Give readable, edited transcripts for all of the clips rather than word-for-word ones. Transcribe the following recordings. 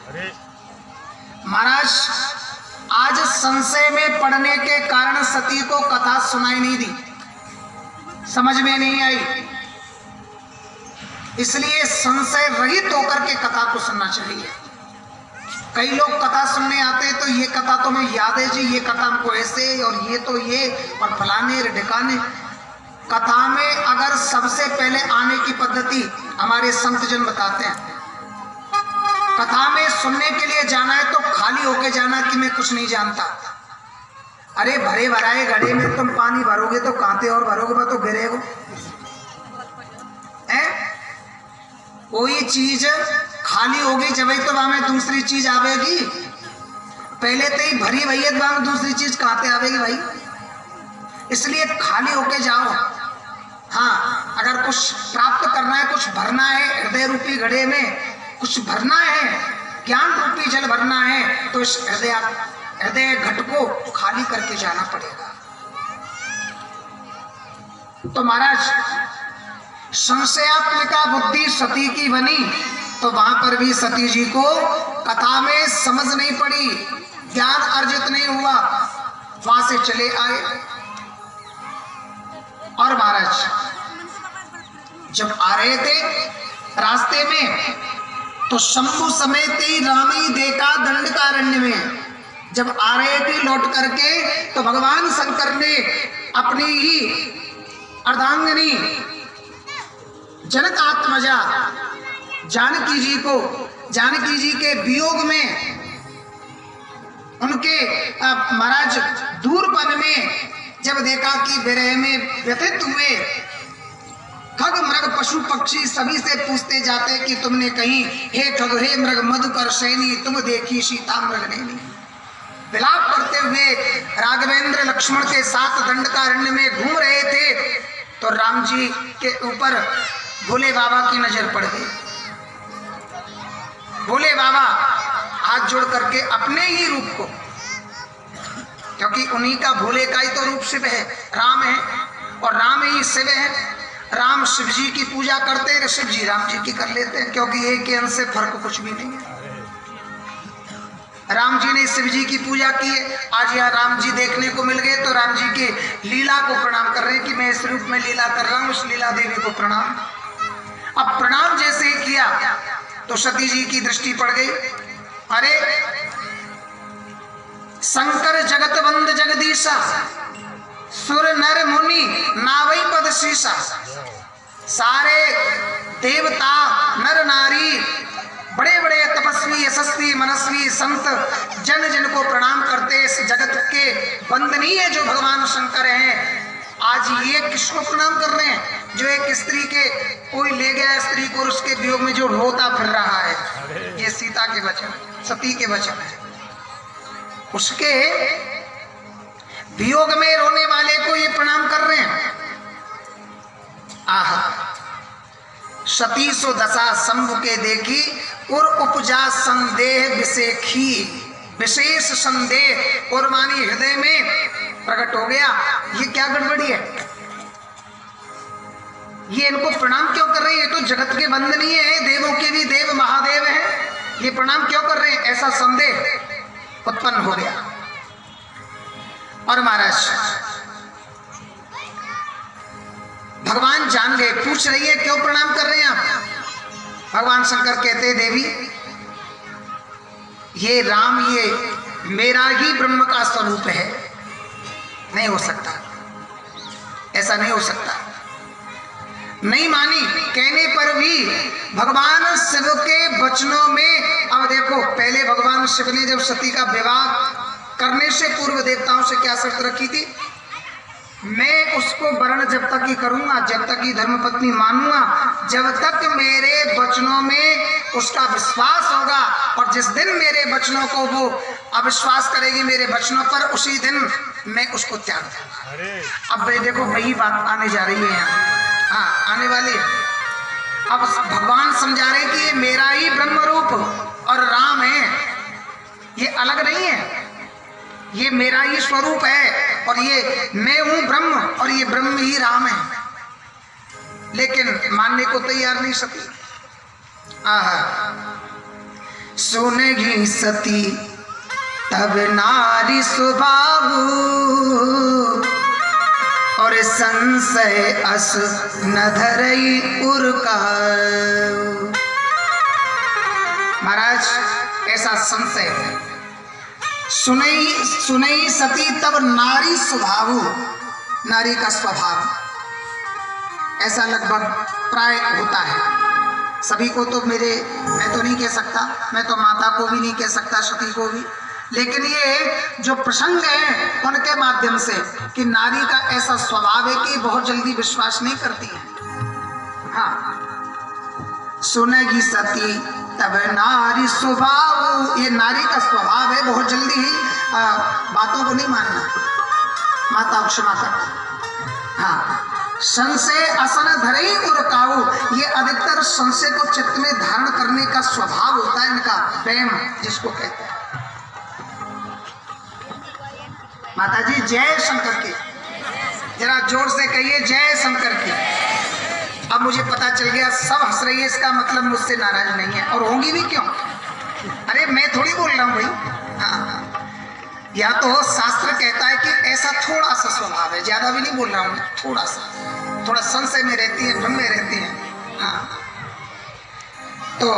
महाराज आज संशय में पड़ने के कारण सती को कथा सुनाई नहीं दी, समझ में नहीं आई, इसलिए संशय रहित होकर के कथा को सुनना चाहिए। कई लोग कथा सुनने आते हैं तो ये कथा तो हमें याद है जी, ये कथा हमको ऐसे और ये तो ये और फलाने ढिकाने। कथा में अगर सबसे पहले आने की पद्धति हमारे संत जन बताते हैं, कथा में सुनने के लिए जाना है तो खाली होके जाना कि मैं कुछ नहीं जानता। अरे भरे भराए घड़े में तुम पानी भरोगे तो कांटे और भरोगे तो गिरेगो। कोई चीज खाली होगी जब तो वहां में दूसरी चीज आवेगी, पहले तो ही भरी भैया वहां में दूसरी चीज कांटे आवेगी भाई। इसलिए खाली होके जाओ। हाँ, अगर कुछ प्राप्त करना है, कुछ भरना है हृदय रूपी घड़े में, कुछ भरना है, ज्ञान रूपी जल भरना है, तो इस हृदय घट को खाली करके जाना पड़ेगा। तो महाराज संशयात्मिका बुद्धि सती की बनी, तो वहां पर भी सती जी को कथा में समझ नहीं पड़ी, ज्ञान अर्जित नहीं हुआ, वहां से चले आए। और महाराज जब आ रहे थे रास्ते में तो शंभु समेत ही राम ही देखा दंडकारण्य में। जब आ रहे थे लौट करके तो भगवान शंकर ने अपनी ही अर्धांगिनी जनक आत्मजा जानकी जी को, जानकी जी के वियोग में उनके महाराज दूरपन में जब देखा कि विरह में व्यथित हुए, खग मृग पशु पक्षी सभी से पूछते जाते कि तुमने कहीं हे खग हे मृग मधुकर सैनी तुम देखी सीता मृग नैनी। विलाप करते हुए राघवेंद्र लक्ष्मण के साथ दंडकारण्य में घूम रहे थे तो राम जी के ऊपर भोले बाबा की नजर पड़ गई। भोले बाबा हाथ जोड़ करके अपने ही रूप को, क्योंकि उन्हीं का भोले का ही तो रूप शिव है, राम है, और राम ही शिव है। राम शिव जी की पूजा करते हैं, शिव जी राम जी की कर लेते हैं, क्योंकि एक के अंश से फर्क कुछ भी नहीं है। राम जी ने शिव जी की पूजा की है, आज यहाँ राम जी देखने को मिल गए तो राम जी के लीला को प्रणाम कर रहे हैं कि मैं इस रूप में लीला कर रहा हूँ, उस लीला देवी को प्रणाम। अब प्रणाम जैसे ही किया तो सती जी की दृष्टि पड़ गई। अरे शंकर जगत वंद जगदीशा सुर नर मुनि नावई पद शीशा। सारे देवता नर नारी बड़े बड़े तपस्वी यशस्वी मनस्वी संत जन जन को प्रणाम करते इस जगत के वंदनीय जो भगवान शंकर हैं, आज ये किसको प्रणाम कर रहे हैं? जो एक स्त्री के कोई ले गया स्त्री को उसके वियोग में जो रोता फिर रहा है, ये सीता के वचन, सती के वचन है। उसके वियोग में रोने वाले को ये प्रणाम कर रहे हैं। आहा, सती सो दशा शंभु के देखी और उपजा संदेह विशेखी। विशेष संदेह और मानी हृदय में प्रकट हो गया, ये क्या गड़बड़ी है, ये इनको प्रणाम क्यों कर रहे हैं? ये तो जगत के वंदनीय है, देवों के भी देव महादेव हैं, ये प्रणाम क्यों कर रहे हैं? ऐसा संदेह उत्पन्न हो गया। और महाराज भगवान जान गए, पूछ रही है क्यों प्रणाम कर रहे हैं आप? भगवान शंकर कहते देवी ये राम ये मेरा ही ब्रह्म का स्वरूप है, नहीं हो सकता, ऐसा नहीं हो सकता। नहीं मानी, कहने पर भी भगवान शिव के वचनों में, अब देखो पहले भगवान शिव ने जब सती का विवाह करने से पूर्व देवताओं से क्या शर्त रखी थी? मैं उसको वर्ण जब तक ही करूंगा, जब तक ही धर्मपत्नी मानूंगा, जब तक मेरे वचनों में उसका विश्वास होगा, और जिस दिन मेरे वचनों को वो अविश्वास करेगी मेरे वचनों पर, उसी दिन मैं उसको त्याग दूंगा। अब देखो वही बात आने जा रही है यहाँ, हाँ आने वाली है। अब भगवान समझा रहे कि ये मेरा ही ब्रह्म रूप और राम है, ये अलग नहीं है, ये मेरा ही स्वरूप है, और ये मैं हूं ब्रह्म और ये ब्रह्म ही राम है। लेकिन मानने को तैयार नहीं सकी। सुनेगी सती तब नारी स्वभाव, और संशय अस न धरई उरका। महाराज ऐसा संशय है। सुनई सती तब नारी स्वभाव, नारी का स्वभाव ऐसा लगभग प्राय होता है। सभी को तो मैं तो नहीं कह सकता, मैं तो माता को भी नहीं कह सकता, सती को भी, लेकिन ये जो प्रसंग है उनके माध्यम से कि नारी का ऐसा स्वभाव है कि बहुत जल्दी विश्वास नहीं करती है। हाँ, सुनेगी सती तब नारी स्वभाव, ये नारी का स्वभाव है बहुत जल्दी ही बातों को नहीं मानना। माता क्षमा करना। हाँ, संशय असन धरई उरकाऊ, ये अधिकतर संशय को चित्त में धारण करने का स्वभाव होता है इनका, प्रेम जिसको कहते हैं। माता जी जय शंकर की, जरा जोर से कहिए जय शंकर की। अब मुझे पता चल गया सब हंस रही है, इसका मतलब मुझसे नाराज नहीं है, और होंगी भी क्यों? अरे मैं थोड़ी बोल रहा हूँ भाई। हाँ, या तो शास्त्र कहता है कि ऐसा थोड़ा सा स्वभाव है, ज्यादा भी नहीं बोल रहा हूँ मैं, थोड़ा संशय में रहती है, भ्रम में रहती है। हाँ, तो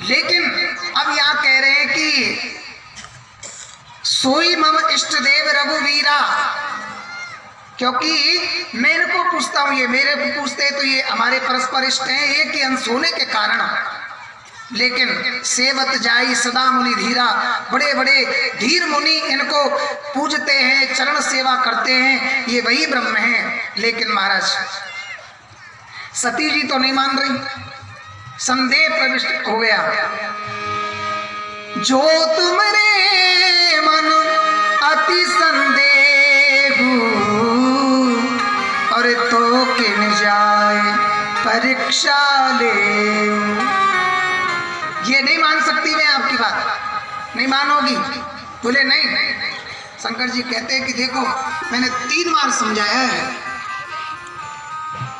लेकिन अब यहाँ कह रहे हैं कि सोई मम इष्ट देव रघुवीरा, क्योंकि मेरे को पूछता हूं, ये मेरे को पूछते हैं तो ये हमारे परस्पर इष्ट हैं, एक ही अंश होने के कारण। लेकिन सेवत जाई सदा मुनि धीरा, बड़े बड़े धीर मुनि इनको पूजते हैं, चरण सेवा करते हैं, ये वही ब्रह्म हैं। लेकिन महाराज सती जी तो नहीं मान रही, संदेह प्रविष्ट हो गया। जो तुमरे मन अति संदेह, और तो किन जाए परीक्षा ले। ये नहीं मान सकती मैं आपकी बात, नहीं मानोगी? बोले नहीं। शंकर जी कहते हैं कि देखो मैंने 3 बार समझाया है।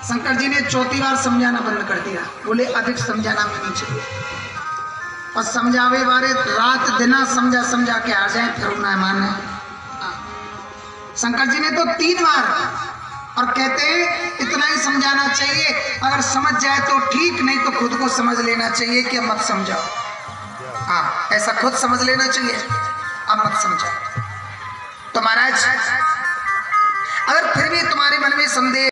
शंकर जी ने 4थी बार समझाना बंद कर दिया, बोले अधिक समझाना भी नहीं चाहिए, और समझावे वाले रात दिन समझा के आ जाए फिर ना माने। शंकर जी ने तो 3 बार, और कहते हैं इतना ही समझाना चाहिए, अगर समझ जाए तो ठीक, नहीं तो खुद को समझ लेना चाहिए कि अब मत समझाओ। हाँ, ऐसा खुद समझ लेना चाहिए, अब मत समझाओ। तो महाराज अगर फिर भी तुम्हारे मन में संदेह